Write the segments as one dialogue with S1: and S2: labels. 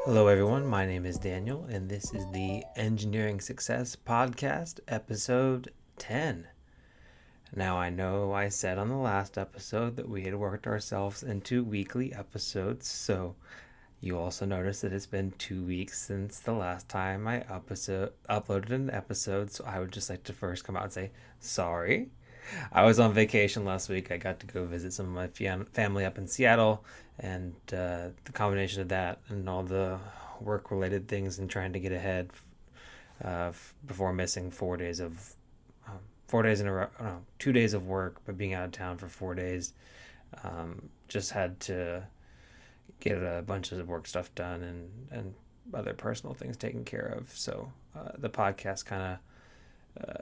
S1: Hello, everyone. My name is Daniel, and this is the Engineering Success Podcast, episode 10. Now, I know I said on the last episode that we had worked ourselves into weekly episodes, so you also noticed that it's been 2 weeks since the last time I uploaded an episode, so I would just like to first come out and say sorry. I was on vacation last week. I got to go visit some of my family up in Seattle, and the combination of that and all the work related things and trying to get ahead before missing 4 days of 4 days in a row, no, 2 days of work, but being out of town for 4 days, just had to get a bunch of work stuff done and other personal things taken care of. So the podcast kind of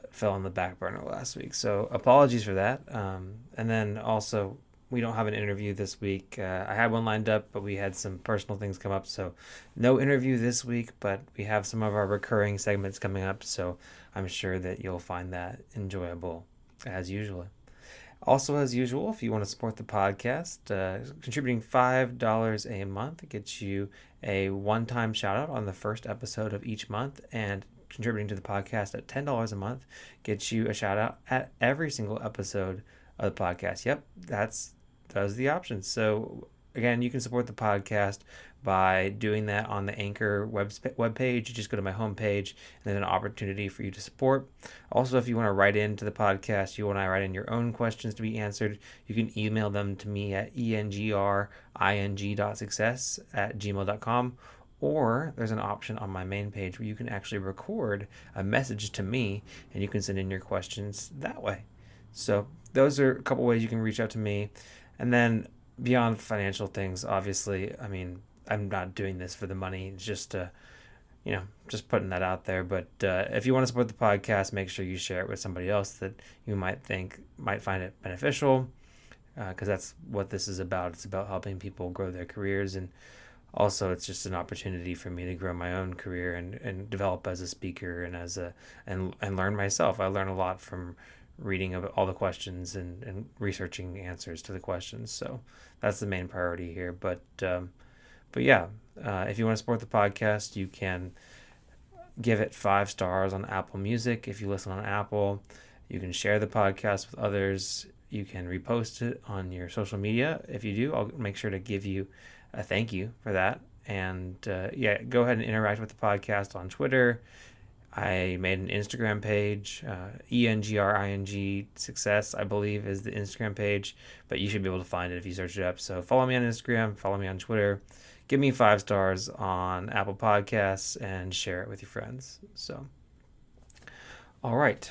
S1: fell on the back burner last week. So apologies for that. And then also, we don't have an interview this week. I had one lined up, but we had some personal things come up. So no interview this week, but we have some of our recurring segments coming up. So I'm sure that you'll find that enjoyable as usual. Also, as usual, if you want to support the podcast, contributing $5 a month gets you a one-time shout out on the first episode of each month, and contributing to the podcast at $10 a month gets you a shout out at every single episode of the podcast. Yep, that's those are the options. So again, you can support the podcast by doing that on the Anchor webpage. You just go to my homepage, and there's an opportunity for you to support. Also, if you want to write into the podcast, you want to write in your own questions to be answered, you can email them to me at engring.success@gmail.com. Or there's an option on my main page where you can actually record a message to me and you can send in your questions that way. So those are a couple ways you can reach out to me. And then beyond financial things, obviously, I mean, I'm not doing this for the money. It's just just putting that out there. But if you want to support the podcast, make sure you share it with somebody else that you might think might find it beneficial, because that's what this is about. It's about helping people grow their careers, and also it's just an opportunity for me to grow my own career and develop as a speaker and learn myself. I learn a lot from reading about all the questions and researching answers to the questions. So that's the main priority here. But yeah, if you want to support the podcast, you can give it 5 stars on Apple Music. If you listen on Apple, you can share the podcast with others. You can repost it on your social media. If you do, I'll make sure to give you a thank you for that. And yeah, go ahead and interact with the podcast on Twitter. I made an Instagram page, ENGRING Success, I believe, is the Instagram page, but you should be able to find it if you search it up. So follow me on Instagram, follow me on Twitter, give me 5 stars on Apple Podcasts, and share it with your friends. So, all right.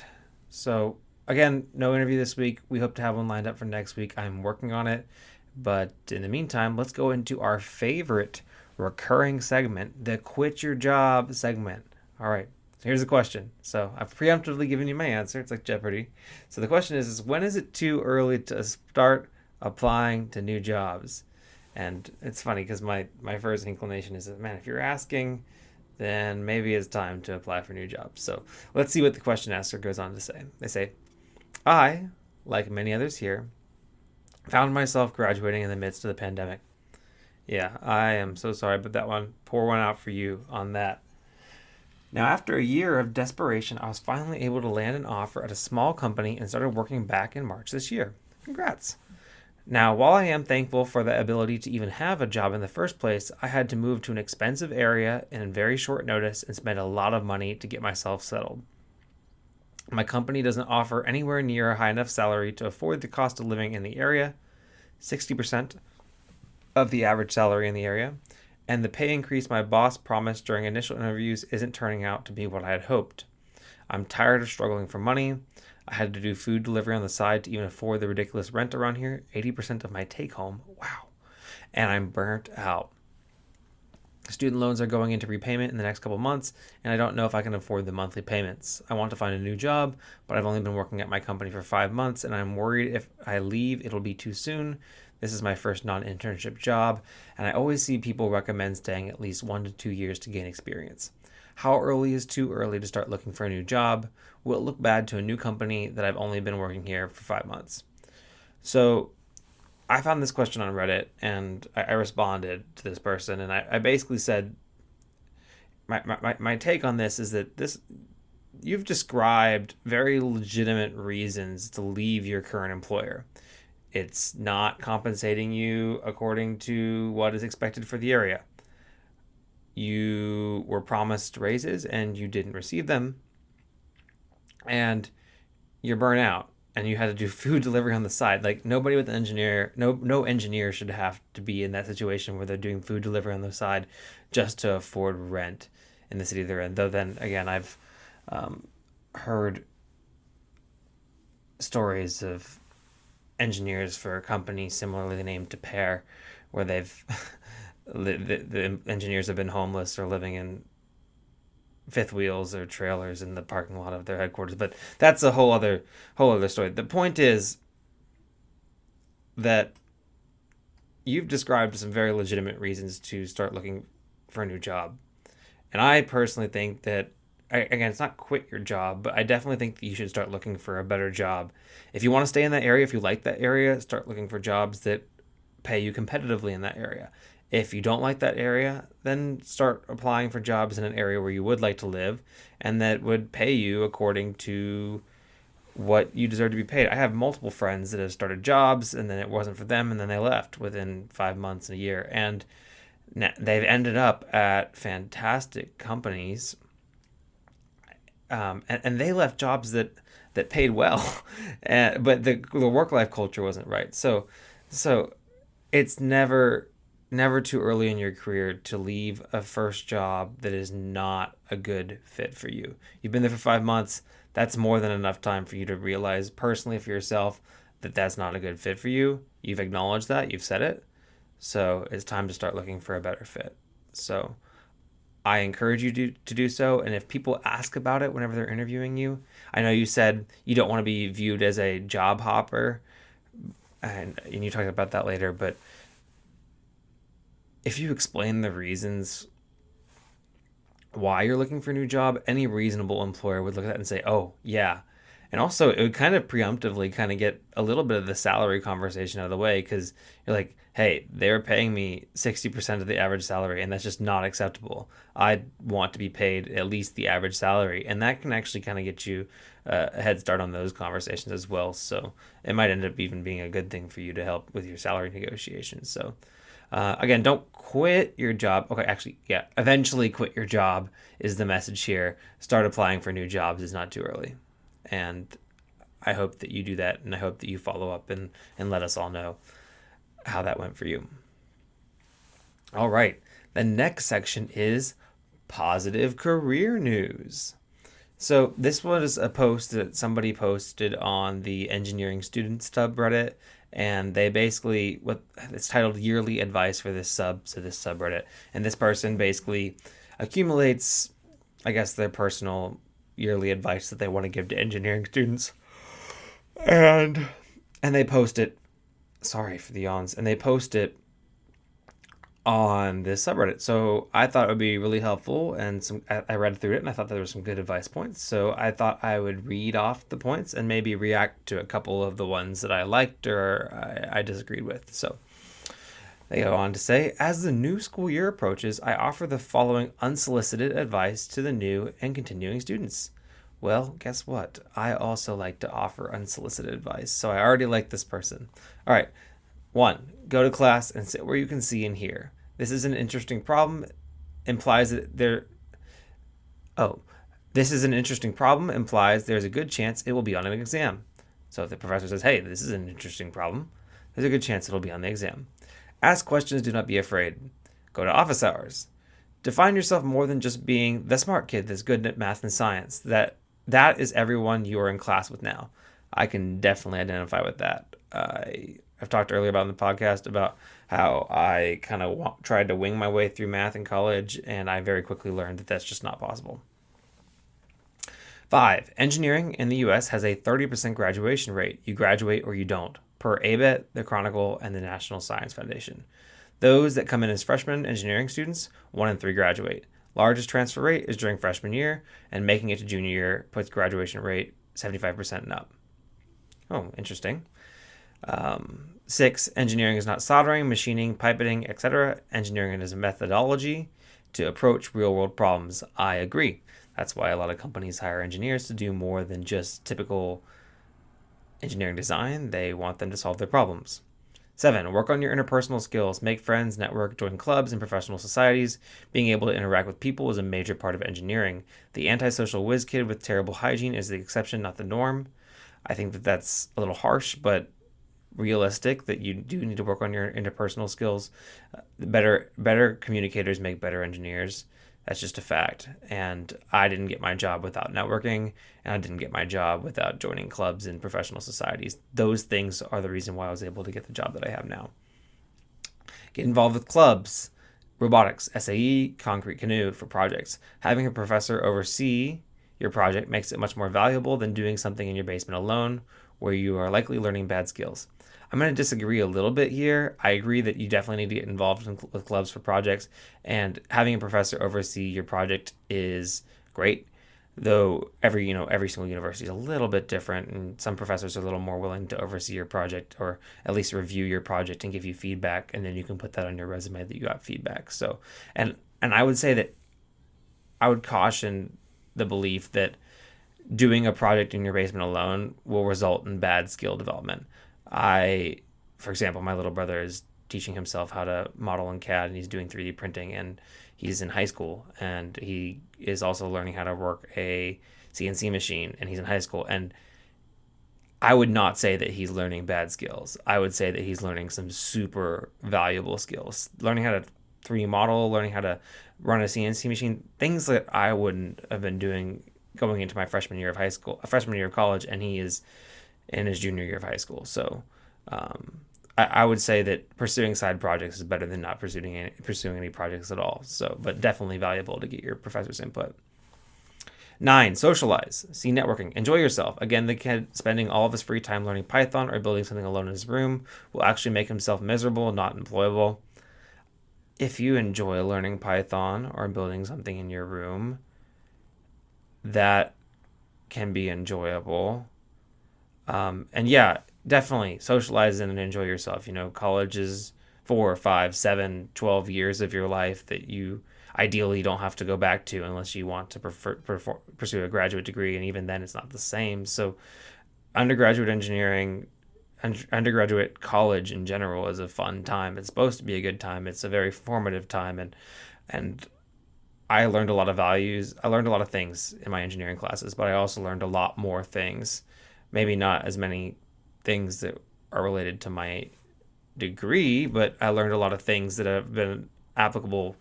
S1: So, again, no interview this week. We hope to have one lined up for next week. I'm working on it. But in the meantime, let's go into our favorite recurring segment, the Quit Your Job segment. All right. So here's the question. So I've preemptively given you my answer. It's like Jeopardy. So the question is when is it too early to start applying to new jobs? And it's funny because my first inclination is that, man, if you're asking, then maybe it's time to apply for new jobs. So let's see what the question asker goes on to say. They say, I, like many others here, found myself graduating in the midst of the pandemic. Yeah, I am so sorry, but that one, pour one out for you on that. Now, after a year of desperation, I was finally able to land an offer at a small company and started working back in March this year. Congrats. Now, while I am thankful for the ability to even have a job in the first place, I had to move to an expensive area in very short notice and spend a lot of money to get myself settled. My company doesn't offer anywhere near a high enough salary to afford the cost of living in the area, 60% of the average salary in the area, and the pay increase my boss promised during initial interviews isn't turning out to be what I had hoped. I'm tired of struggling for money. I had to do food delivery on the side to even afford the ridiculous rent around here, 80% of my take home. Wow. And I'm burnt out. Student loans are going into repayment in the next couple months, and I don't know if I can afford the monthly payments. I want to find a new job, but I've only been working at my company for 5 months, and I'm worried if I leave, it'll be too soon. This is my first non-internship job, and I always see people recommend staying at least 1 to 2 years to gain experience. How early is too early to start looking for a new job? Will it look bad to a new company that I've only been working here for 5 months? So I found this question on Reddit, and I responded to this person, and I basically said, my take on this is that you've described very legitimate reasons to leave your current employer. It's not compensating you according to what is expected for the area. You were promised raises and you didn't receive them, and you're burnt out and you had to do food delivery on the side. Like, nobody with an engineer, no engineer should have to be in that situation where they're doing food delivery on the side just to afford rent in the city they're in. Though then again, I've heard stories of engineers for a company similarly named to Pair, where they've the engineers have been homeless or living in fifth wheels or trailers in the parking lot of their headquarters. But that's a whole other story. The point is that you've described some very legitimate reasons to start looking for a new job. And I personally think that, again, it's not quit your job, but I definitely think that you should start looking for a better job. If you want to stay in that area, if you like that area, start looking for jobs that pay you competitively in that area. If you don't like that area, then start applying for jobs in an area where you would like to live and that would pay you according to what you deserve to be paid. I have multiple friends that have started jobs and then it wasn't for them and then they left within 5 months and a year. And they've ended up at fantastic companies. And they left jobs that paid well, but the work-life culture wasn't right. So it's never too early in your career to leave a first job that is not a good fit for you. You've been there for 5 months. That's more than enough time for you to realize personally for yourself that that's not a good fit for you. You've acknowledged that. You've said it. So it's time to start looking for a better fit. So I encourage you to do so. And if people ask about it whenever they're interviewing you, I know you said you don't want to be viewed as a job hopper, and you talked about that later, but if you explain the reasons why you're looking for a new job, any reasonable employer would look at that and say, oh, yeah. And also, it would kind of preemptively kind of get a little bit of the salary conversation out of the way, because you're like, hey, they're paying me 60% of the average salary, and that's just not acceptable. I want to be paid at least the average salary. And that can actually kind of get you a head start on those conversations as well. So it might end up even being a good thing for you to help with your salary negotiations. So again, don't quit your job. Okay, actually, yeah, eventually quit your job is the message here. Start applying for new jobs is not too early. And I hope that you do that, and I hope that you follow up and let us all know how that went for you. All right, the next section is positive career news. So this was a post that somebody posted on the engineering student subreddit, and they basically, it's titled yearly advice for this subreddit, and this person basically accumulates, I guess, their personal yearly advice that they want to give to engineering students, and they post it, sorry for the yawns, and they post it on this subreddit. So I thought it would be really helpful, and I read through it and I thought there were some good advice points. So I thought I would read off the points and maybe react to a couple of the ones that I liked or I disagreed with. So they go on to say, as the new school year approaches, I offer the following unsolicited advice to the new and continuing students. Well, guess what? I also like to offer unsolicited advice. So I already like this person. All right. 1. Go to class and sit where you can see and hear. This is an interesting problem. Implies that this is an interesting problem. Implies there's a good chance it will be on an exam. So if the professor says, hey, this is an interesting problem, there's a good chance it'll be on the exam. Ask questions. Do not be afraid. Go to office hours. Define yourself more than just being the smart kid that's good at math and science. That is everyone you are in class with now. I can definitely identify with that. I've talked earlier about in the podcast about how I kind of tried to wing my way through math in college, and I very quickly learned that that's just not possible. 5. Engineering in the U.S. has a 30% graduation rate. You graduate or you don't, per ABET, the Chronicle, and the National Science Foundation. Those that come in as freshman engineering students, 1 in 3 graduate. Largest transfer rate is during freshman year, and making it to junior year puts graduation rate 75% and up. Oh, interesting. 6. Engineering is not soldering, machining, pipetting, etc. Engineering is a methodology. to approach real world problems. I agree. That's why a lot of companies hire engineers to do more than just typical engineering design. They want them to solve their problems. 7. Work on your interpersonal skills. Make friends, network, join clubs and professional societies. Being able to interact with people is a major part of engineering. The antisocial whiz kid with terrible hygiene is the exception, not the norm. I think that that's a little harsh, but realistic, that you do need to work on your interpersonal skills. Better communicators make better engineers. That's just a fact. And I didn't get my job without networking, and I didn't get my job without joining clubs and professional societies. Those things are the reason why I was able to get the job that I have now. Get involved with clubs, robotics, SAE, concrete canoe for projects. Having a professor oversee your project makes it much more valuable than doing something in your basement alone, where you are likely learning bad skills. I'm going to disagree a little bit here. I agree that you definitely need to get involved with clubs for projects, and having a professor oversee your project is great. Though every single university is a little bit different, and some professors are a little more willing to oversee your project, or at least review your project and give you feedback, and then you can put that on your resume that you got feedback. So, and I would say that I would caution the belief that doing a project in your basement alone will result in bad skill development. For example, my little brother is teaching himself how to model in CAD, and he's doing 3D printing, and he's in high school, and he is also learning how to work a CNC machine, and he's in high school. And I would not say that he's learning bad skills. I would say that he's learning some super valuable skills. Learning how to 3D model, learning how to run a CNC machine, things that I wouldn't have been doing going into my freshman year of college, and he is in his junior year of high school. So I would say that pursuing side projects is better than not pursuing any projects at all. So, but definitely valuable to get your professor's input. 9. Socialize. See networking. Enjoy yourself. Again, the kid spending all of his free time learning Python or building something alone in his room will actually make himself miserable, not employable. If you enjoy learning Python or building something in your room, that can be enjoyable. And yeah, definitely socialize and enjoy yourself. College is 4, 5, 7, 12 years of your life that you ideally don't have to go back to unless you want to pursue a graduate degree. And even then, it's not the same. So undergraduate engineering, undergraduate college in general is a fun time. It's supposed to be a good time. It's a very formative time. And I learned a lot of values. I learned a lot of things in my engineering classes, but I also learned a lot more things. Maybe not as many things that are related to my degree, but I learned a lot of things that have been applicable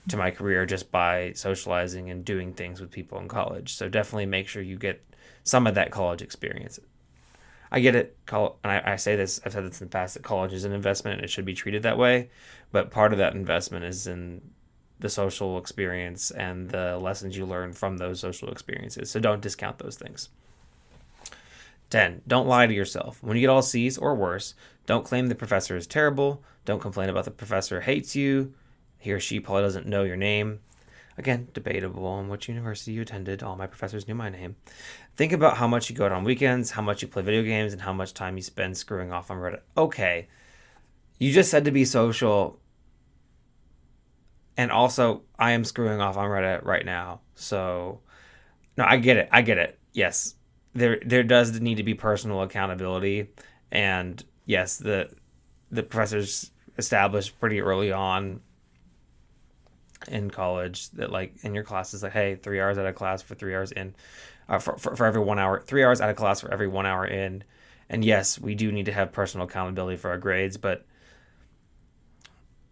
S1: to my career just by socializing and doing things with people in college. So definitely make sure you get some of that college experience. I get it, and I say this, I've said this in the past, that college is an investment and it should be treated that way, but part of that investment is in the social experience and the lessons you learn from those social experiences. So don't discount those things. 10. Don't lie to yourself. When you get all C's or worse, don't claim the professor is terrible. Don't complain about the professor hates you. He or she probably doesn't know your name. Again, debatable on which university you attended. All my professors knew my name. Think about how much you go out on weekends, how much you play video games, and how much time you spend screwing off on Reddit. Okay, you just said to be social, and also I am screwing off on Reddit right now. So, no, I get it. Yes, there does need to be personal accountability, and yes, the professors established pretty early on in college that, like, in your classes, like, hey, 3 hours out of class for 3 hours in, for every 1 hour, 3 hours out of class for every 1 hour in. And yes, we do need to have personal accountability for our grades, but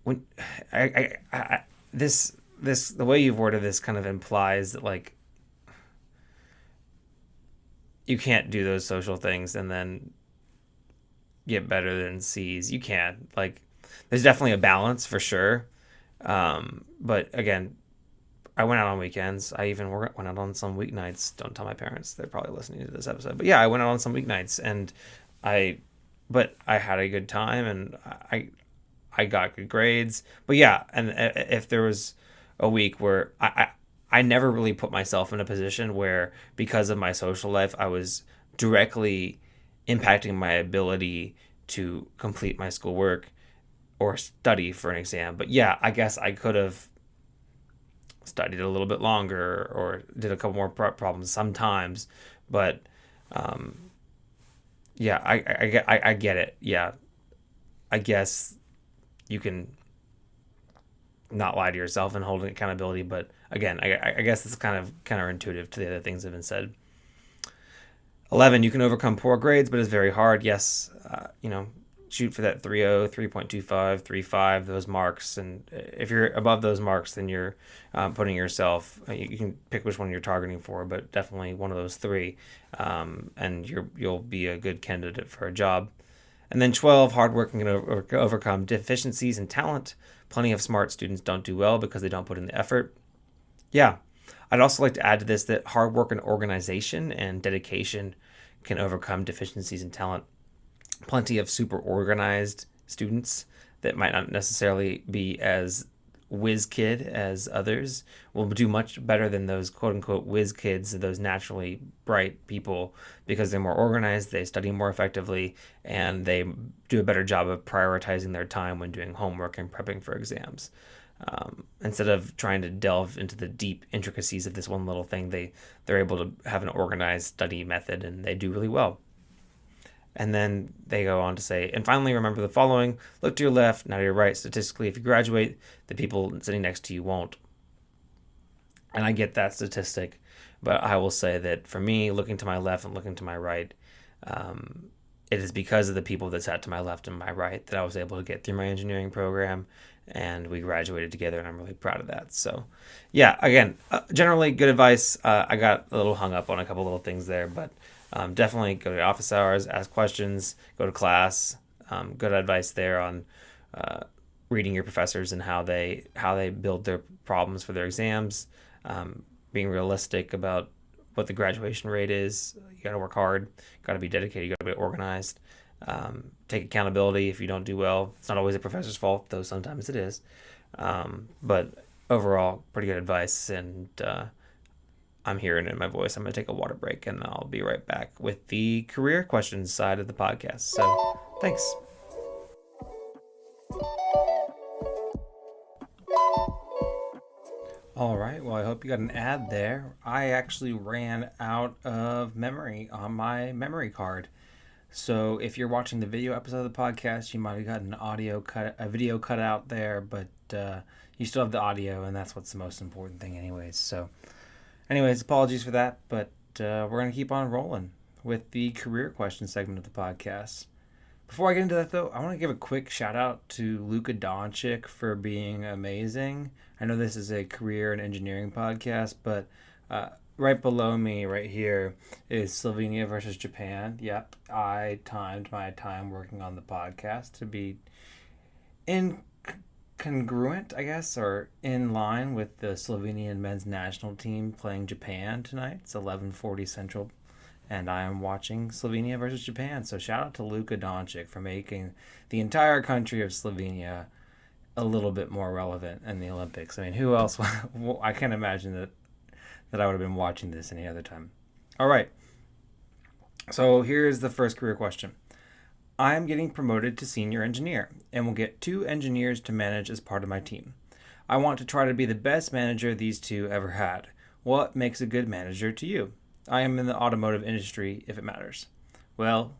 S1: when the way you've worded this kind of implies that, like, you can't do those social things and then get better than C's. You can. Like, there's definitely a balance for sure. But again, I went out on weekends. I even went out on some weeknights. Don't tell my parents. They're probably listening to this episode. But yeah, I went out on some weeknights, and I had a good time, and I got good grades. But yeah, and if there was a week where I never really put myself in a position where, because of my social life, I was directly impacting my ability to complete my schoolwork or study for an exam. But yeah, I guess I could have studied a little bit longer or did a couple more prep problems sometimes. But yeah, I get it. Yeah, I guess you can not lie to yourself and hold accountability. But again, I guess it's kind of counterintuitive to the other things that have been said. 11, you can overcome poor grades, but it's very hard. Yes, shoot for that 3.0, 3.25, 3.5, those marks. And if you're above those marks, then you're putting yourself, you can pick which one you're targeting for, but definitely one of those three. And you'll be a good candidate for a job. And then 12, hard work can overcome deficiencies in talent. Plenty of smart students don't do well because they don't put in the effort. Yeah. I'd also like to add to this that hard work and organization and dedication can overcome deficiencies in talent. Plenty of super organized students that might not necessarily be as whiz kid as others will do much better than those quote unquote whiz kids, those naturally bright people, because they're more organized, they study more effectively, and they do a better job of prioritizing their time when doing homework and prepping for exams. Instead of trying to delve into the deep intricacies of this one little thing, they're able to have an organized study method, and they do really well. And then they go on to say, and finally, remember the following: look to your left, not to your right. Statistically, if you graduate, the people sitting next to you won't. And I get that statistic, but I will say that for me, looking to my left and looking to my right, it is because of the people that sat to my left and my right that I was able to get through my engineering program, and we graduated together, and I'm really proud of that. So, yeah, again, generally good advice. I got a little hung up on a couple little things there, but definitely go to office hours, ask questions, go to class. Good advice there on reading your professors and how they build their problems for their exams. Being realistic about what the graduation rate is. You got to work hard, got to be dedicated, you got to be organized. Take accountability if you don't do well. It's not always the professor's fault, though sometimes it is. But overall, pretty good advice. And I'm hearing it in my voice. I'm going to take a water break, and I'll be right back with the career questions side of the podcast. So thanks. All right. Well, I hope you got an ad there. I actually ran out of memory on my memory card. So if you're watching the video episode of the podcast, you might have gotten a video cut out there, but you still have the audio, and that's what's the most important thing anyways. So anyways, apologies for that, but we're going to keep on rolling with the career question segment of the podcast. Before I get into that, though, I want to give a quick shout out to Luka Doncic for being amazing. I know this is a career and engineering podcast, but right below me, right here, is Slovenia versus Japan. Yep, I timed my time working on the podcast to be congruent, I guess, or in line with the Slovenian men's national team playing Japan tonight. It's 11:40 Central, and I am watching Slovenia versus Japan. So shout out to Luka Doncic for making the entire country of Slovenia a little bit more relevant in the Olympics. I mean, who else? I can't imagine that I would have been watching this any other time. All right. So here's the first career question. I am getting promoted to senior engineer and will get 2 engineers to manage as part of my team. I want to try to be the best manager these 2 ever had. What makes a good manager to you? I am in the automotive industry, if it matters. Well,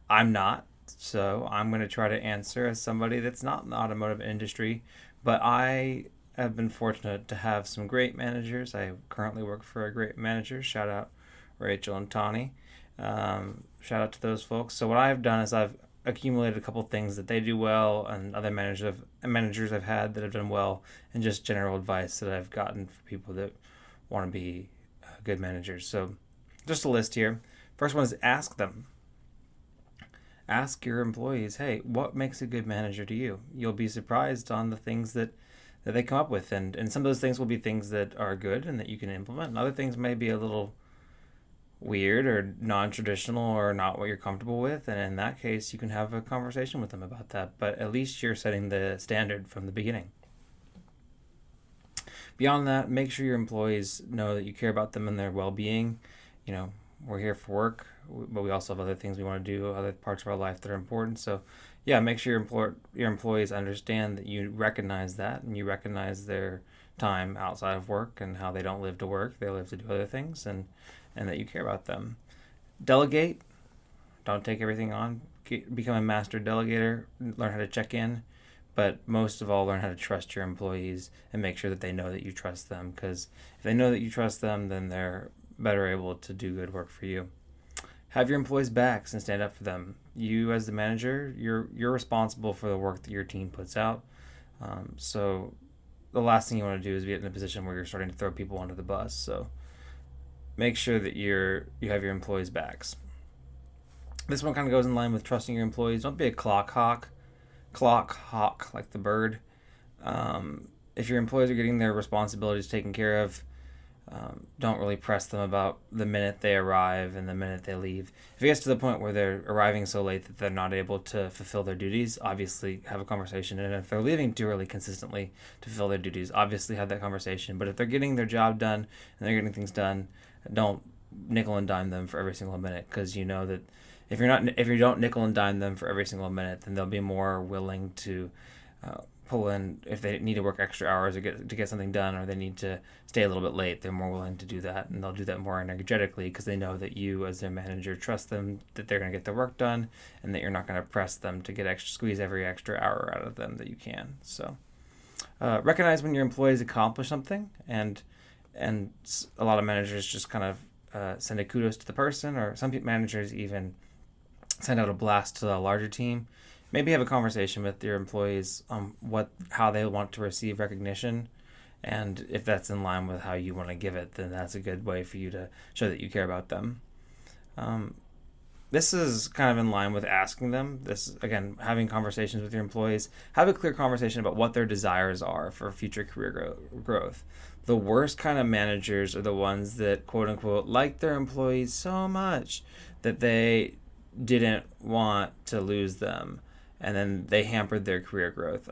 S1: I'm not, so I'm going to try to answer as somebody that's not in the automotive industry, but I have been fortunate to have some great managers. I currently work for a great manager. Shout out Rachel and Tawny. Shout out to those folks. So what I've done is I've accumulated a couple things that they do well, and other managers I've had that have done well, and just general advice that I've gotten for people that want to be good managers. So just a list here. First one is ask them. Ask your employees, hey, what makes a good manager to you? You'll be surprised on the things that they come up with, and some of those things will be things that are good and that you can implement, and other things may be a little weird or non-traditional or not what you're comfortable with, and in that case you can have a conversation with them about that, but at least you're setting the standard from the beginning. Beyond that, make sure your employees know that you care about them and their well-being. We're here for work, but we also have other things we want to do, other parts of our life that are important. So yeah, make sure your employees understand that you recognize that, and you recognize their time outside of work and how they don't live to work, they live to do other things, and that you care about them. Delegate. Don't take everything on. Become a master delegator. Learn how to check in. But most of all, learn how to trust your employees and make sure that they know that you trust them. Because if they know that you trust them, then they're better able to do good work for you. Have your employees' backs and stand up for them. You, as the manager, you're responsible for the work that your team puts out. So the last thing you want to do is get in a position where you're starting to throw people under the bus. So make sure that you have your employees' backs. This one kind of goes in line with trusting your employees. Don't be a clock hawk like the bird. If your employees are getting their responsibilities taken care of, don't really press them about the minute they arrive and the minute they leave. If it gets to the point where they're arriving so late that they're not able to fulfill their duties, obviously have a conversation. And if they're leaving too early consistently to fulfill their duties, obviously have that conversation. But if they're getting their job done and they're getting things done, don't nickel and dime them for every single minute, because you know that if you don't nickel and dime them for every single minute, then they'll be more willing to pull in if they need to work extra hours to get something done, or they need to stay a little bit late. They're more willing to do that, and they'll do that more energetically because they know that you, as their manager, trust them, that they're going to get their work done, and that you're not going to press them to squeeze every extra hour out of them that you can. So recognize when your employees accomplish something, and a lot of managers just kind of send a kudos to the person, or some managers even send out a blast to the larger team. Maybe have a conversation with your employees on how they want to receive recognition, and if that's in line with how you want to give it, then that's a good way for you to show that you care about them. This is kind of in line with asking them. This, again, having conversations with your employees. Have a clear conversation about what their desires are for future career growth. The worst kind of managers are the ones that, quote unquote, like their employees so much that they didn't want to lose them, and then they hampered their career growth.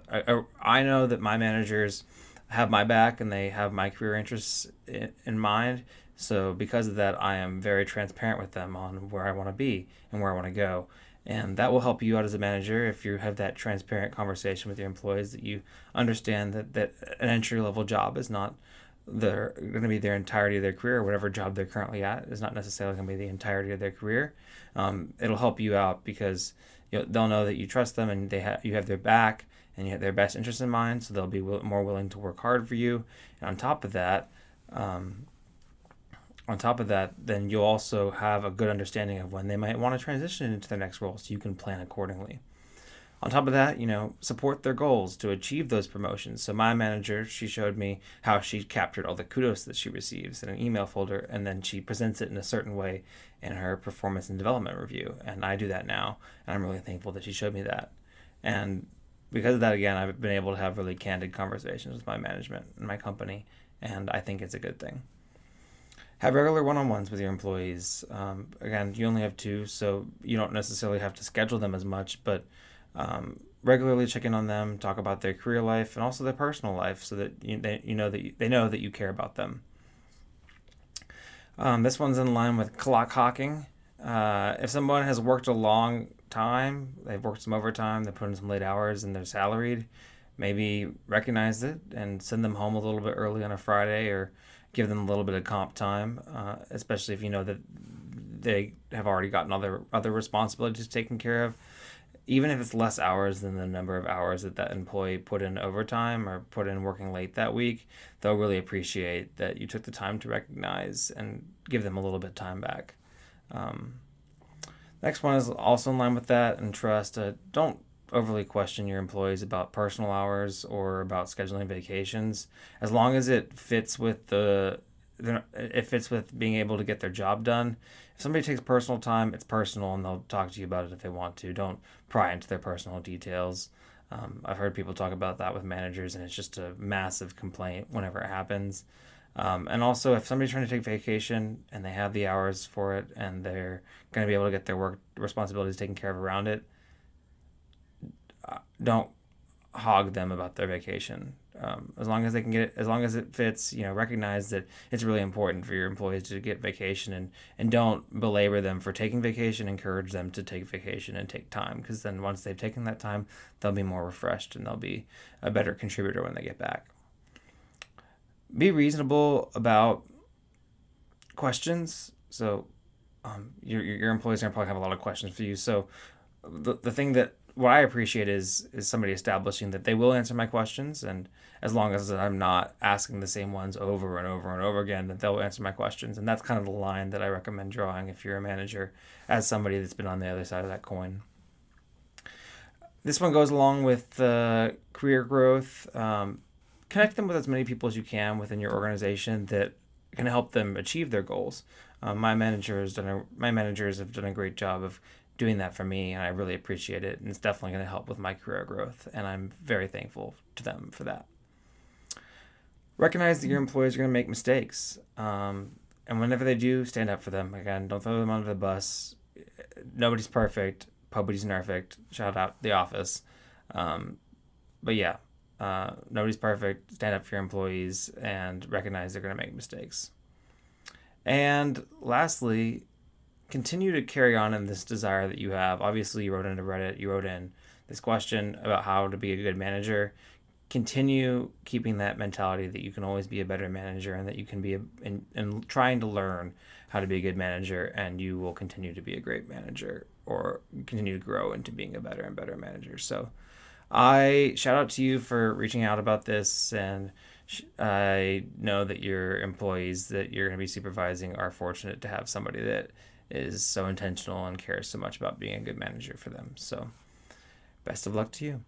S1: I know that my managers have my back and they have my career interests in mind. So because of that, I am very transparent with them on where I want to be and where I want to go. And that will help you out as a manager if you have that transparent conversation with your employees, that you understand that an entry level job is not going to be their entirety of their career, or whatever job they're currently at is not necessarily going to be the entirety of their career. It'll help you out because they'll know that you trust them, and you have their back, and you have their best interest in mind, so they'll be more willing to work hard for you. And on top of that, then you'll also have a good understanding of when they might want to transition into their next role, so you can plan accordingly. On top of that, support their goals to achieve those promotions. So my manager, she showed me how she captured all the kudos that she receives in an email folder, and then she presents it in a certain way in her performance and development review. And I do that now, and I'm really thankful that she showed me that. And because of that, again, I've been able to have really candid conversations with my management and my company, and I think it's a good thing. Have regular one-on-ones with your employees. Again, you only have 2, so you don't necessarily have to schedule them as much, but regularly check in on them, talk about their career life and also their personal life, so that they know that you care about them. This one's in line with clock hawking. If someone has worked a long time, they've worked some overtime, they put in some late hours, and they're salaried, maybe recognize it and send them home a little bit early on a Friday, or give them a little bit of comp time, especially if you know that they have already gotten other responsibilities taken care of. Even if it's less hours than the number of hours that employee put in overtime or put in working late that week, they'll really appreciate that you took the time to recognize and give them a little bit of time back. Next one is also in line with that, and trust. Don't overly question your employees about personal hours or about scheduling vacations. As long as it fits with being able to get their job done. If somebody takes personal time, it's personal, and they'll talk to you about it if they want to. Don't pry into their personal details. I've heard people talk about that with managers, and it's just a massive complaint whenever it happens. And also, if somebody's trying to take vacation and they have the hours for it, and they're going to be able to get their work responsibilities taken care of around it, don't hog them about their vacation. As long as they can get it, as long as it fits, recognize that it's really important for your employees to get vacation, and don't belabor them for taking vacation. Encourage them to take vacation and take time, because then once they've taken that time, they'll be more refreshed and they'll be a better contributor when they get back. Be reasonable about questions. So your employees are gonna probably have a lot of questions for you. So the thing that what I appreciate is somebody establishing that they will answer my questions, and as long as I'm not asking the same ones over and over and over again, that they'll answer my questions. And that's kind of the line that I recommend drawing if you're a manager, as somebody that's been on the other side of that coin. This one goes along with career growth. Connect them with as many people as you can within your organization that can help them achieve their goals. My managers have done a great job of doing that for me, and I really appreciate it. And it's definitely going to help with my career growth, and I'm very thankful to them for that. Recognize that your employees are going to make mistakes, and whenever they do, stand up for them. Again, don't throw them under the bus. Nobody's perfect. Nobody's perfect. Shout out The Office. But yeah, nobody's perfect. Stand up for your employees and recognize they're going to make mistakes. And lastly, continue to carry on in this desire that you have. Obviously, you wrote into Reddit, you wrote in this question about how to be a good manager. Continue keeping that mentality that you can always be a better manager, and that you can be and trying to learn how to be a good manager, and you will continue to be a great manager or continue to grow into being a better and better manager. So I shout out to you for reaching out about this, and I know that your employees that you're going to be supervising are fortunate to have somebody that is so intentional and cares so much about being a good manager for them. So best of luck to you.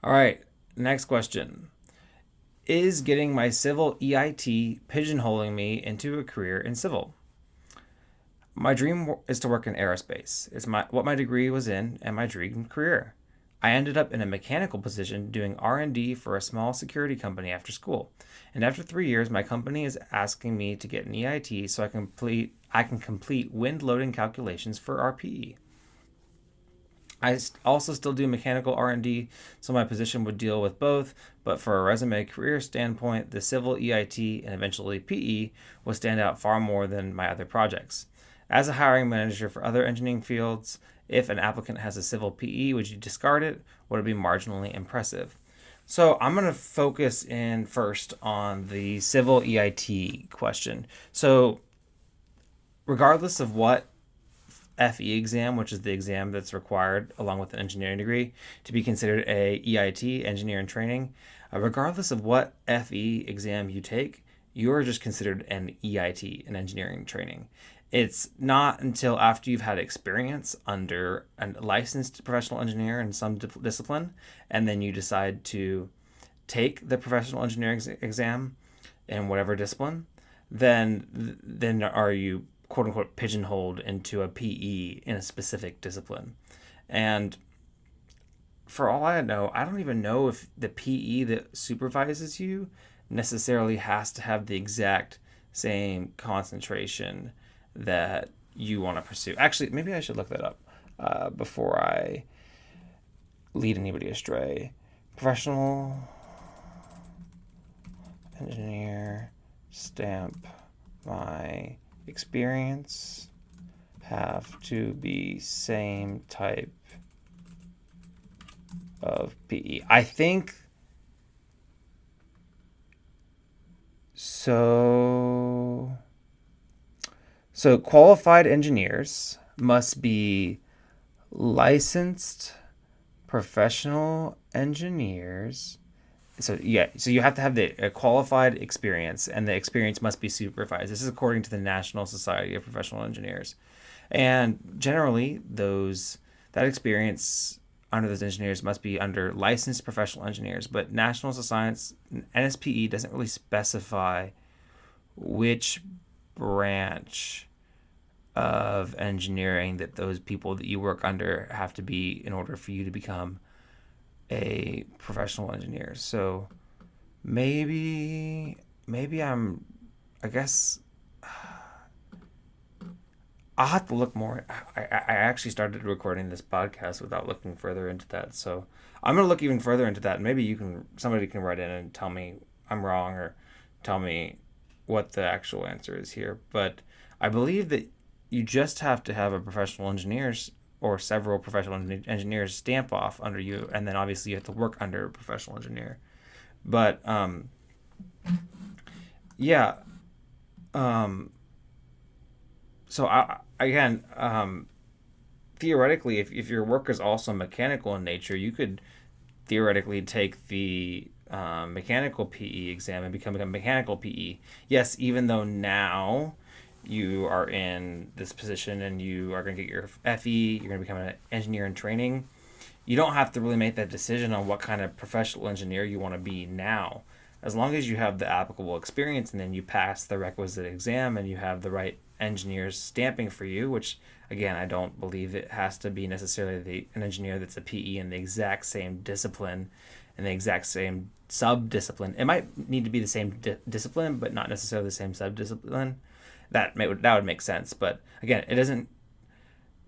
S1: All right, next question. Is getting my civil EIT pigeonholing me into a career in civil? My dream is to work in aerospace. It's what my degree was in and my dream career. I ended up in a mechanical position doing R&D for a small security company after school. And after 3 years, my company is asking me to get an EIT so I can complete wind loading calculations for RPE. I also still do mechanical R&D, so my position would deal with both, but for a resume career standpoint, the civil EIT and eventually PE will stand out far more than my other projects. As a hiring manager for other engineering fields, if an applicant has a civil PE, would you discard it? Would it be marginally impressive? So I'm going to focus in first on the civil EIT question. So regardless of what FE exam, which is the exam that's required along with an engineering degree to be considered a EIT, engineering training, regardless of what FE exam you take, you are just considered an EIT, an engineering training. It's not until after you've had experience under a licensed professional engineer in some discipline, and then you decide to take the professional engineering exam in whatever discipline, then are you quote unquote pigeonholed into a PE in a specific discipline. And for all I know, I don't even know if the PE that supervises you necessarily has to have the exact same concentration that you want to pursue. Actually, maybe I should look that up before I lead anybody astray. Professional engineer stamp my experience have to be same type of PE. I think so. So qualified engineers must be licensed professional engineers. So you have to have the qualified experience, and the experience must be supervised. This is according to the National Society of Professional Engineers. And generally, that experience under those engineers must be under licensed professional engineers. But National Science NSPE doesn't really specify which branch of engineering that those people that you work under have to be in order for you to become a professional engineer. So maybe I guess I'll have to look more. I actually started recording this podcast without looking further into that, so I'm gonna look even further into that. Maybe somebody can write in and tell me I'm wrong, or tell me what the actual answer is here. But I believe that you just have to have a professional engineers or several professional engineers stamp off under you, and then obviously you have to work under a professional engineer. But Yeah. Um, so again, theoretically, if your work is also mechanical in nature, you could theoretically take the mechanical PE exam and become a mechanical PE. Yes, even though now you are in this position and you are going to get your FE, you're going to become an engineer in training. You don't have to really make that decision on what kind of professional engineer you want to be now. As long as you have the applicable experience and then you pass the requisite exam and you have the right engineers stamping for you, which again, I don't believe it has to be necessarily an engineer that's a PE in the exact same discipline and the exact same sub discipline. It might need to be the same discipline, but not necessarily the same sub discipline. That would make sense. But again, it doesn't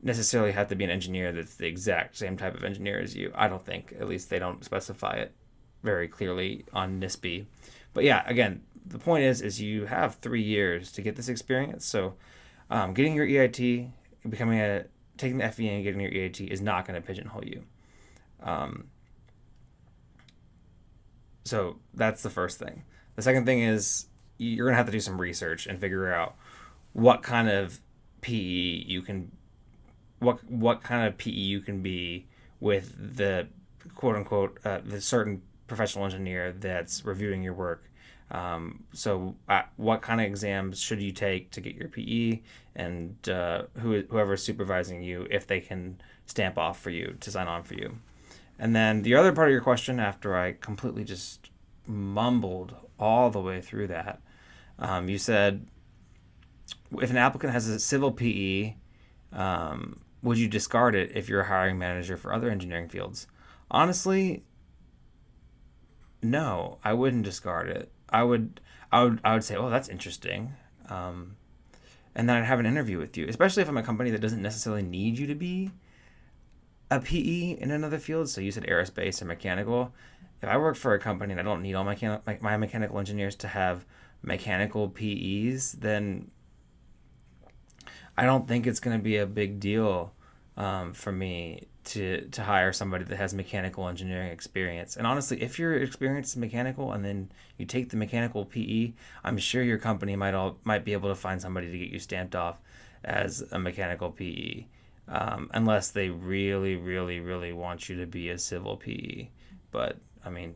S1: necessarily have to be an engineer that's the exact same type of engineer as you. I don't think. At least they don't specify it very clearly on NISP. But yeah, again, the point is you have 3 years to get this experience. So getting your EIT, becoming a taking the FE and getting your EIT is not going to pigeonhole you. Um, so that's the first thing. The second thing is you're going to have to do some research and figure out what kind of PE you can what kind of PE you can be with the quote unquote the certain professional engineer that's reviewing your work. What kind of exams should you take to get your PE, and whoever's supervising you, if they can stamp off for you to sign on for you. And then the other part of your question, after I completely just mumbled all the way through that, you said if an applicant has a civil PE, would you discard it if you're a hiring manager for other engineering fields? Honestly, no, I wouldn't discard it. I would say, oh, that's interesting, um, and then I'd have an interview with you, especially if I'm a company that doesn't necessarily need you to be a PE in another field. So you said aerospace or mechanical. If I work for a company and I don't need all my mechanical engineers to have mechanical PEs, then I don't think it's going to be a big deal for me to hire somebody that has mechanical engineering experience. And honestly, if you're experienced in mechanical and then you take the mechanical PE, I'm sure your company might be able to find somebody to get you stamped off as a mechanical PE, unless they really, really, really want you to be a civil PE. But I mean,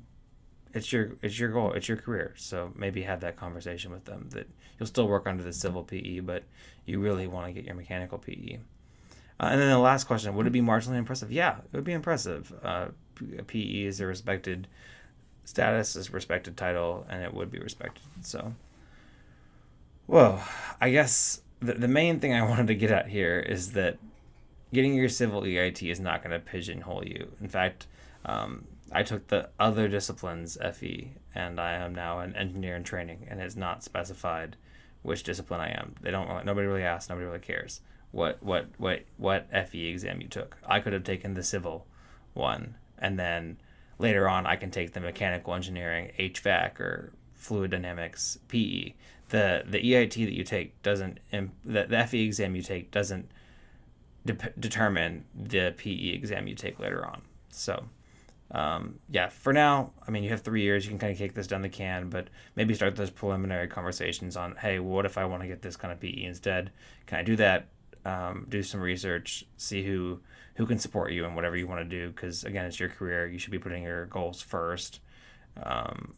S1: it's your goal, it's your career. So maybe have that conversation with them that you'll still work under the civil PE, but you really want to get your mechanical PE. And then the last question: would it be marginally impressive? Yeah, it would be impressive. PE is a respected status, is a respected title, and it would be respected. So, well, I guess the main thing I wanted to get at here is that getting your civil EIT is not going to pigeonhole you. In fact, I took the other disciplines FE, and I am now an engineer in training, and it's not specified which discipline I am. They don't. Nobody really asks. Nobody really cares what FE exam you took. I could have taken the civil one, and then later on I can take the mechanical engineering, HVAC, or fluid dynamics PE. The EIT that you take doesn't the FE exam you take doesn't determine the PE exam you take later on. So, yeah, for now, I mean, you have 3 years. You can kind of kick this down the can, but maybe start those preliminary conversations on, hey, what if I want to get this kind of PE instead? Can I do that? Do some research, see who can support you and whatever you want to do. Because again, it's your career. You should be putting your goals first, um,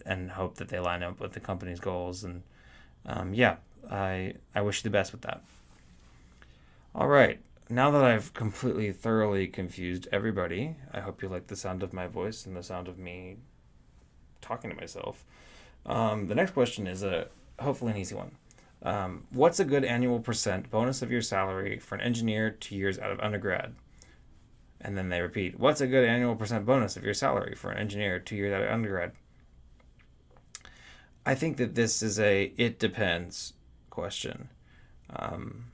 S1: and hope that they line up with the company's goals. And yeah, I wish you the best with that. All right. Now that I've completely thoroughly confused everybody, I hope you like the sound of my voice and the sound of me talking to myself. The next question is hopefully an easy one. What's a good annual percent bonus of your salary for an engineer 2 years out of undergrad? And then they repeat, what's a good annual percent bonus of your salary for an engineer 2 years out of undergrad? I think that this is a it depends question. Um,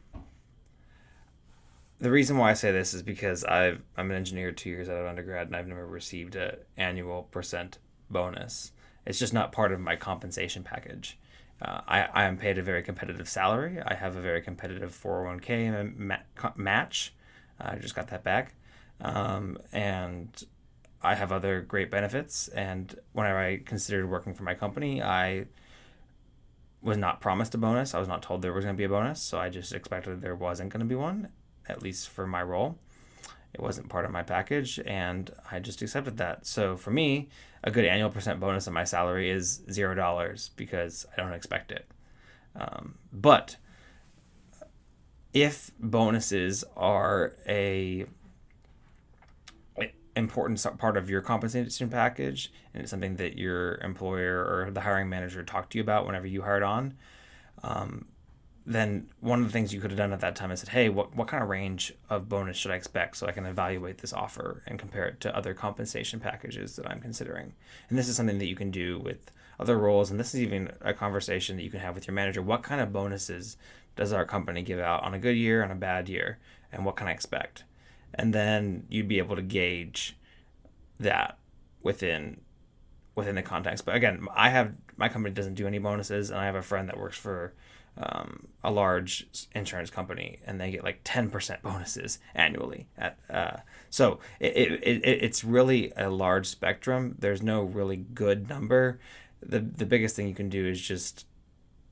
S1: the reason why I say this is because I'm an engineer 2 years out of undergrad and I've never received an annual percent bonus. It's just not part of my compensation package. I am paid a very competitive salary. I have a very competitive 401k match. I just got that back. And I have other great benefits, and whenever I considered working for my company, I was not promised a bonus. I was not told there was going to be a bonus, so I just expected there wasn't going to be one, at least for my role. It wasn't part of my package, and I just accepted that. So for me, a good annual percent bonus on my salary is $0 because I don't expect it. But if bonuses are a important part of your compensation package, and it's something that your employer or the hiring manager talked to you about whenever you hired on, then one of the things you could have done at that time is said, hey, what kind of range of bonus should I expect so I can evaluate this offer and compare it to other compensation packages that I'm considering. And this is something that you can do with other roles, and this is even a conversation that you can have with your manager. What kind of bonuses does our company give out on a good year, on a bad year, and what can I expect? And then you'd be able to gauge that within the context. But again, my company doesn't do any bonuses, and I have a friend that works for a large insurance company, and they get like 10% bonuses annually. So it's really a large spectrum. There's no really good number. The biggest thing you can do is just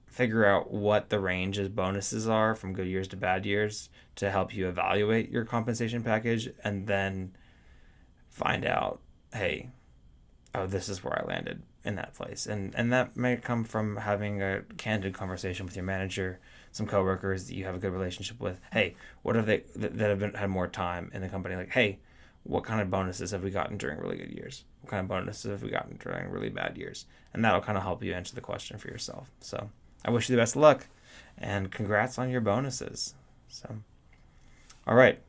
S1: figure out what the range of bonuses are from good years to bad years to help you evaluate your compensation package, and then find out, hey, oh, this is where I landed in that place. And that may come from having a candid conversation with your manager, some coworkers that you have a good relationship with. Hey, what have they that have had more time in the company? Like, hey, what kind of bonuses have we gotten during really good years? What kind of bonuses have we gotten during really bad years? And that'll kind of help you answer the question for yourself. So I wish you the best of luck, and congrats on your bonuses. So, all right.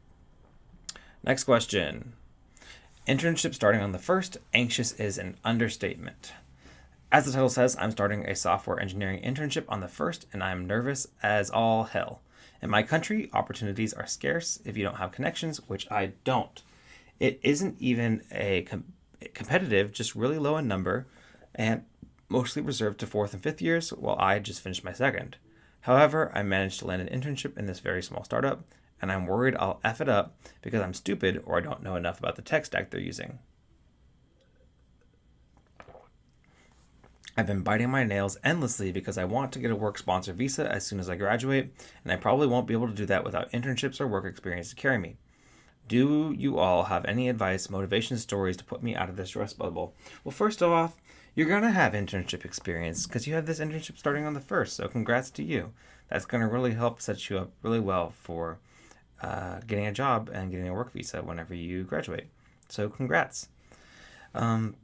S1: Next question. Internship starting on the 1st. Anxious is an understatement. As the title says, I'm starting a software engineering internship on the 1st, and I'm nervous as all hell. In my country, opportunities are scarce if you don't have connections, which I don't. It isn't even a competitive, just really low in number, and mostly reserved to 4th and 5th years, while I just finished my 2nd. However, I managed to land an internship in this very small startup, and I'm worried I'll F it up because I'm stupid or I don't know enough about the tech stack they're using. I've been biting my nails endlessly because I want to get a work sponsor visa as soon as I graduate, and I probably won't be able to do that without internships or work experience to carry me. Do you all have any advice, motivation stories to put me out of this stress bubble? Well, first off, you're going to have internship experience because you have this internship starting on the 1st, so congrats to you. That's going to really help set you up really well for getting a job and getting a work visa whenever you graduate. So congrats. Along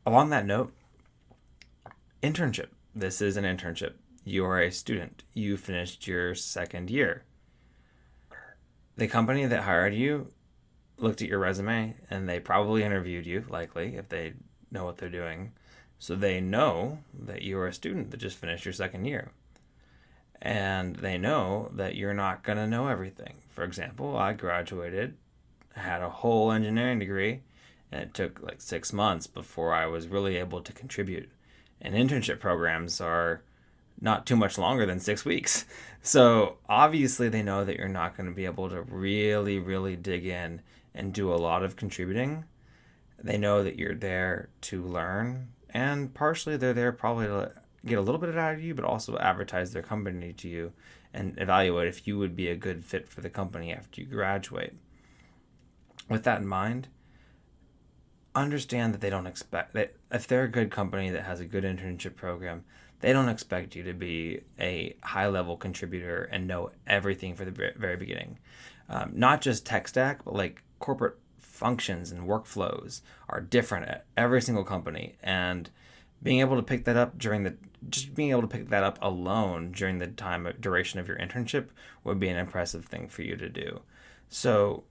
S1: that note, internship. This is an internship. You are a student. You finished your 2nd year. The company that hired you looked at your resume, and they probably interviewed you, likely, if they know what they're doing. So they know that you're a student that just finished your 2nd year. And they know that you're not going to know everything. For example, I graduated, had a whole engineering degree, and it took like 6 months before I was really able to contribute. And internship programs are not too much longer than 6 weeks. So obviously they know that you're not going to be able to really, really dig in and do a lot of contributing. They know that you're there to learn, and partially they're there probably to get a little bit out of you, but also advertise their company to you and evaluate if you would be a good fit for the company after you graduate. With that in mind, understand that they don't expect that if they're a good company that has a good internship program, they don't expect you to be a high-level contributor and know everything for the very beginning. Not just tech stack, but like corporate functions and workflows are different at every single company, and being able to pick that up being able to pick that up alone during the duration of your internship would be an impressive thing for you to do. So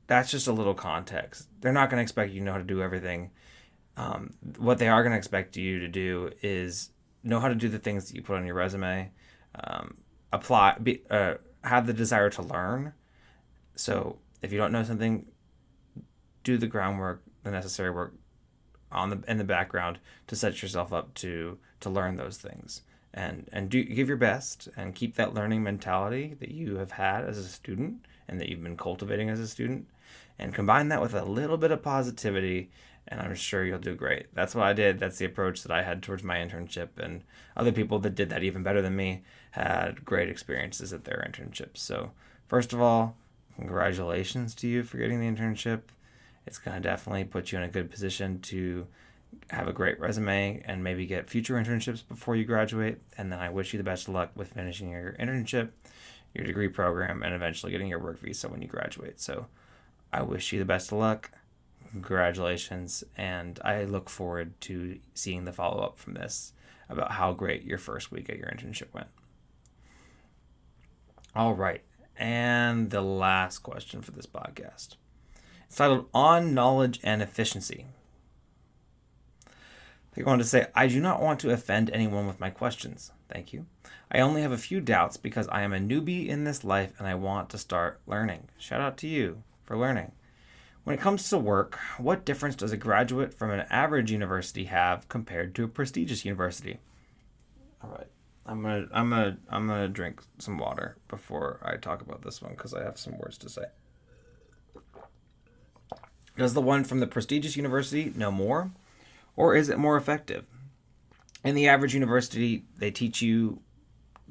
S1: that's just a little context. They're not going to expect you to know how to do everything. What they are going to expect you to do is know how to do the things that you put on your resume, have the desire to learn. So if you don't know something, do the groundwork, the necessary work in the background to set yourself up to learn those things. and do give your best and keep that learning mentality that you have had as a student and that you've been cultivating as a student, and combine that with a little bit of positivity, and I'm sure you'll do great. That's what I did. That's the approach that I had towards my internship, and other people that did that even better than me had great experiences at their internships. So first of all, congratulations to you for getting the internship. It's going to definitely put you in a good position to have a great resume and maybe get future internships before you graduate. And then I wish you the best of luck with finishing your internship, your degree program, and eventually getting your work visa when you graduate. So I wish you the best of luck. Congratulations. And I look forward to seeing the follow up from this about how great your first week at your internship went. All right. And the last question for this podcast. It's titled On Knowledge and Efficiency. They go on to say, I do not want to offend anyone with my questions. Thank you. I only have a few doubts because I am a newbie in this life and I want to start learning. Shout out to you for learning. When it comes to work, what difference does a graduate from an average university have compared to a prestigious university? All right. I'm gonna drink some water before I talk about this one because I have some words to say. Does the one from the prestigious university know more, or is it more effective? In the average university, they teach you,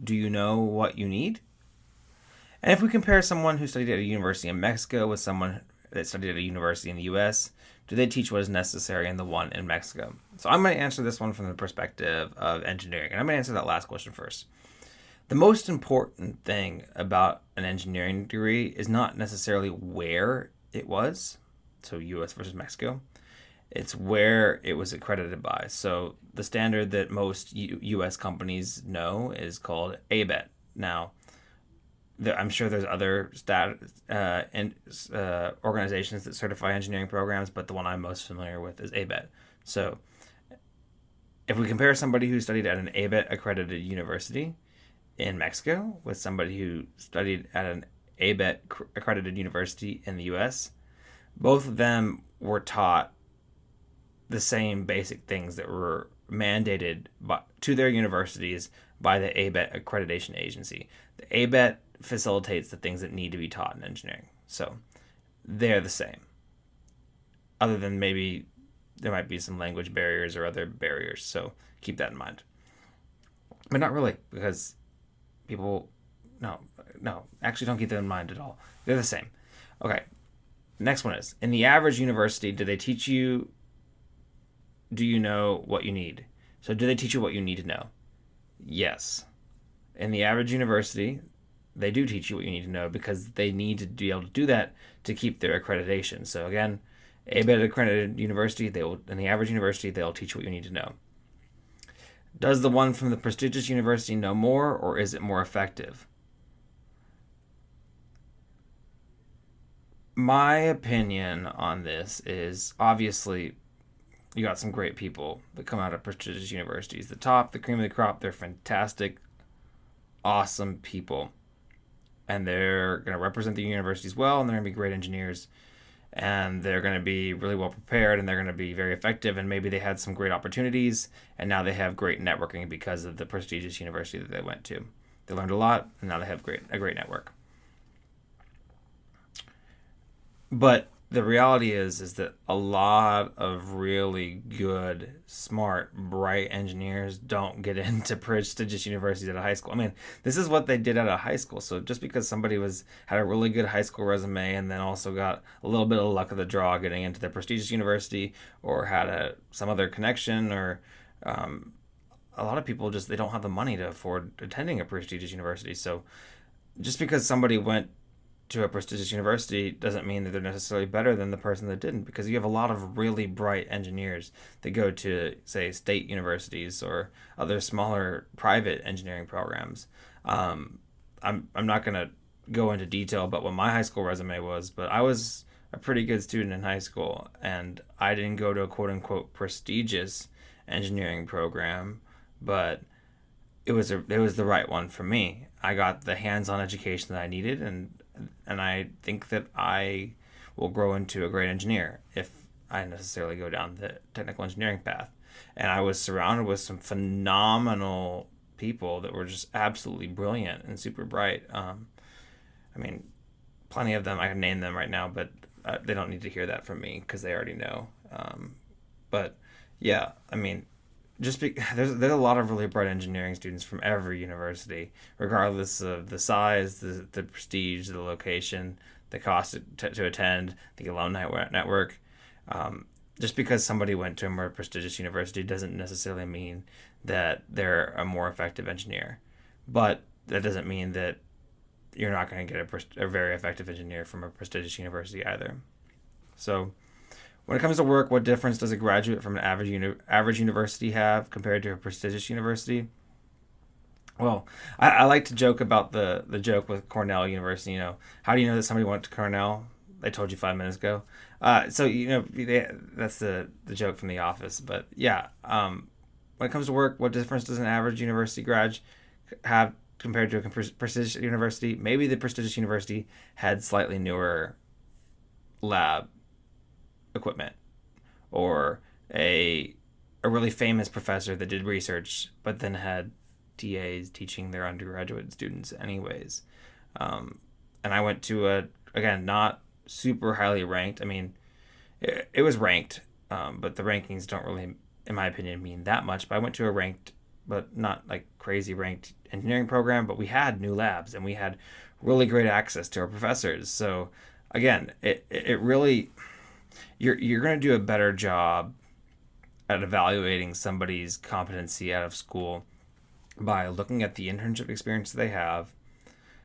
S1: do you know what you need? And if we compare someone who studied at a university in Mexico with someone that studied at a university in the US, do they teach what is necessary in the one in Mexico? So I'm going to answer this one from the perspective of engineering, and I'm going to answer that last question first. The most important thing about an engineering degree is not necessarily where it was, so US versus Mexico. It's where it was accredited by. So the standard that most US companies know is called ABET. Now, I'm sure there's other organizations that certify engineering programs, but the one I'm most familiar with is ABET. So if we compare somebody who studied at an ABET accredited university in Mexico with somebody who studied at an ABET accredited university in the US, both of them were taught the same basic things that were mandated to their universities by the ABET accreditation agency. The ABET facilitates the things that need to be taught in engineering. So they're the same. Other than maybe there might be some language barriers or other barriers. So keep that in mind. But not really, because people, no, actually don't keep that in mind at all. They're the same. Okay. Next one is, in the average university, do they teach you, do you know what you need? So do they teach you what you need to know? Yes. In the average university, they do teach you what you need to know because they need to be able to do that to keep their accreditation. So again, ABET accredited university, in the average university, they'll teach you what you need to know. Does the one from the prestigious university know more, or is it more effective? My opinion on this is, obviously, you got some great people that come out of prestigious universities. The cream of the crop, they're fantastic, awesome people. And they're going to represent the universities well, and they're going to be great engineers. And they're going to be really well prepared, and they're going to be very effective. And maybe they had some great opportunities, and now they have great networking because of the prestigious university that they went to. They learned a lot, and now they have a great network. But the reality is that a lot of really good, smart, bright engineers don't get into prestigious universities at a high school. I mean, this is what they did at a high school. So just because somebody had a really good high school resume and then also got a little bit of luck of the draw getting into the prestigious university, or had some other connection, or a lot of people they don't have the money to afford attending a prestigious university. So just because somebody went to a prestigious university doesn't mean that they're necessarily better than the person that didn't, because you have a lot of really bright engineers that go to, say, state universities or other smaller private engineering programs. I'm not going to go into detail about what my high school resume was, but I was a pretty good student in high school, and I didn't go to a quote-unquote prestigious engineering program, but it was the right one for me. I got the hands-on education that I needed, and I think that I will grow into a great engineer if I necessarily go down the technical engineering path. And I was surrounded with some phenomenal people that were just absolutely brilliant and super bright. I mean, plenty of them. I can name them right now, but they don't need to hear that from me because they already know. But yeah, I mean, there's a lot of really bright engineering students from every university, regardless of the size, the prestige, the location, the cost to attend, the alumni network. Um, just because somebody went to a more prestigious university doesn't necessarily mean that they're a more effective engineer, but that doesn't mean that you're not going to get a very effective engineer from a prestigious university either. So when it comes to work, what difference does a graduate from an average university have compared to a prestigious university? Well, I like to joke about the joke with Cornell University. How do you know that somebody went to Cornell? They told you 5 minutes ago. That's the joke from The Office. But yeah, when it comes to work, what difference does an average university grad have compared to a prestigious university? Maybe the prestigious university had slightly newer lab equipment, or a really famous professor that did research but then had TAs teaching their undergraduate students anyways. And I went to again, not super highly ranked. I mean, it was ranked, but the rankings don't really, in my opinion, mean that much. But I went to a ranked, but not like crazy ranked engineering program, but we had new labs and we had really great access to our professors. So again, it really, you're going to do a better job at evaluating somebody's competency out of school by looking at the internship experience they have,